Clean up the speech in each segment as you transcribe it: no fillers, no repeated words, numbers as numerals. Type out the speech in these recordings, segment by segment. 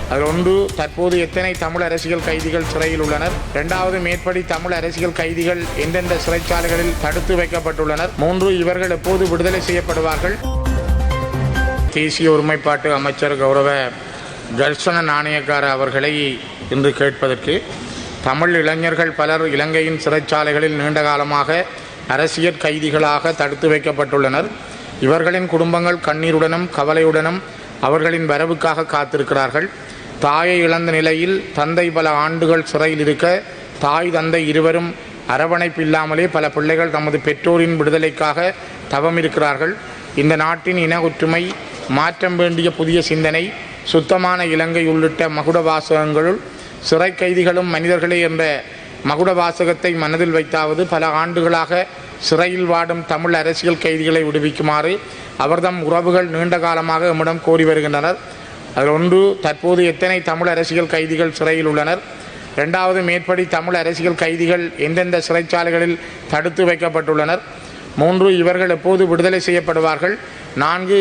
அதில் ஒன்று, தற்போது எத்தனை தமிழ் அரசியல் கைதிகள் சிறையில் உள்ளனர்? 2வது, மேற்படி தமிழ் அரசியல் கைதிகள் எந்தெந்த சிறைச்சாலைகளில் தடுத்து வைக்கப்பட்டுள்ளனர்? 3, இவர்கள் எப்போது விடுதலை செய்யப்படுவார்கள்? தேசிய ஒருமைப்பாட்டு அமைச்சர் கௌரவ கர்ஷன நாணயக்கார அவர்களை இன்று கேட்பதற்கு, தமிழ் இளைஞர்கள் பலர் இலங்கையின் சிறைச்சாலைகளில் நீண்ட காலமாக அரசியல் கைதிகளாக தடுத்து வைக்கப்பட்டுள்ளனர். இவர்களின் குடும்பங்கள் கண்ணீருடனும் கவலையுடனும் அவர்களின் வரவுக்காக காத்திருக்கிறார்கள். தாயை இழந்த நிலையில் தந்தை பல ஆண்டுகள் சிறையில் இருக்க, தாய் தந்தை இருவரும் அரவணைப்பு இல்லாமலே பல பிள்ளைகள் தமது பெற்றோரின் விடுதலைக்காக தவம் இருக்கிறார்கள். இந்த நாட்டின் இன ஒற்றுமை, மாற்றம் வேண்டிய புதிய சிந்தனை, சுத்தமான இலங்கை உள்ளிட்ட மகுட வாசகங்களுள் சிறை கைதிகளும் மனிதர்களே என்ற மகுட வாசகத்தை மனதில் வைத்தாவது பல ஆண்டுகளாக சிறையில் வாடும் தமிழ் அரசியல் கைதிகளை விடுவிக்குமாறு அவர்தம் உறவுகள் நீண்ட காலமாக நம்மிடம் கோரி வருகின்றனர். அதில் ஒன்று, தற்போது எத்தனை தமிழ் அரசியல் கைதிகள் சிறையில் உள்ளனர்? 2வது, மேற்படி தமிழ் அரசியல் கைதிகள் எந்தெந்த சிறைச்சாலைகளில் தடுத்து வைக்கப்பட்டுள்ளனர்? 3, இவர்கள் எப்போது விடுதலை செய்யப்படுவார்கள்? 4,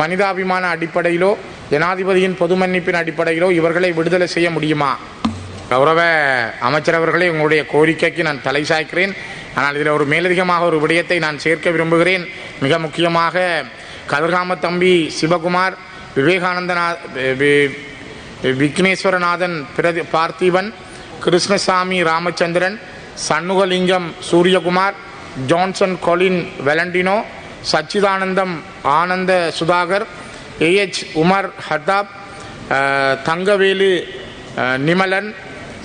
மனிதாபிமான அடிப்படையிலோ ஜனாதிபதியின் பொது மன்னிப்பின் அடிப்படையிலோ இவர்களை விடுதலை செய்ய முடியுமா? கௌரவ அமைச்சர் அவர்களே, உங்களுடைய கோரிக்கைக்கு நான் தலை சாய்க்கிறேன். ஆனால் இதில் ஒரு மேலதிகமாக ஒரு விடயத்தை நான் சேர்க்க விரும்புகிறேன். மிக முக்கியமாக Kathirgama Thambi Sivakumar, Vigneswaranathan Parthiban, Krishnasamy Ramachandran, Shanmugalingam Suriyakumar, Johnson Colin Valentino, Sachchithanandam Anantha Sudhakar, A H Umar Hathab, Thangavelu Nimalan,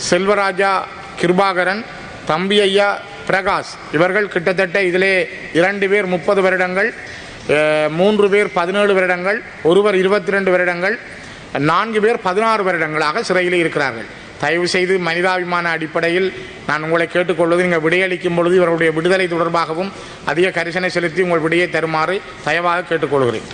Selvaraja Kirubakaran, தம்பி ஐயா பிரகாஷ், இவர்கள் கிட்டத்தட்ட இதிலே 2 பேர் 30 வருடங்கள், 3 பேர் 17 வருடங்கள், ஒருவர் 22 வருடங்கள், 4 பேர் 16 வருடங்களாக சிறையில் இருக்கிறார்கள். தயவு செய்து மனிதாபிமான அடிப்படையில் நான் உங்களை கேட்டுக்கொள்வது, நீங்கள் விடையளிக்கும் பொழுது இவருடைய விடுதலை தொடர்பாகவும் அதிக கரிசனை செலுத்தி உங்கள் விடையை தருமாறு தயவாக கேட்டுக்கொள்கிறேன்.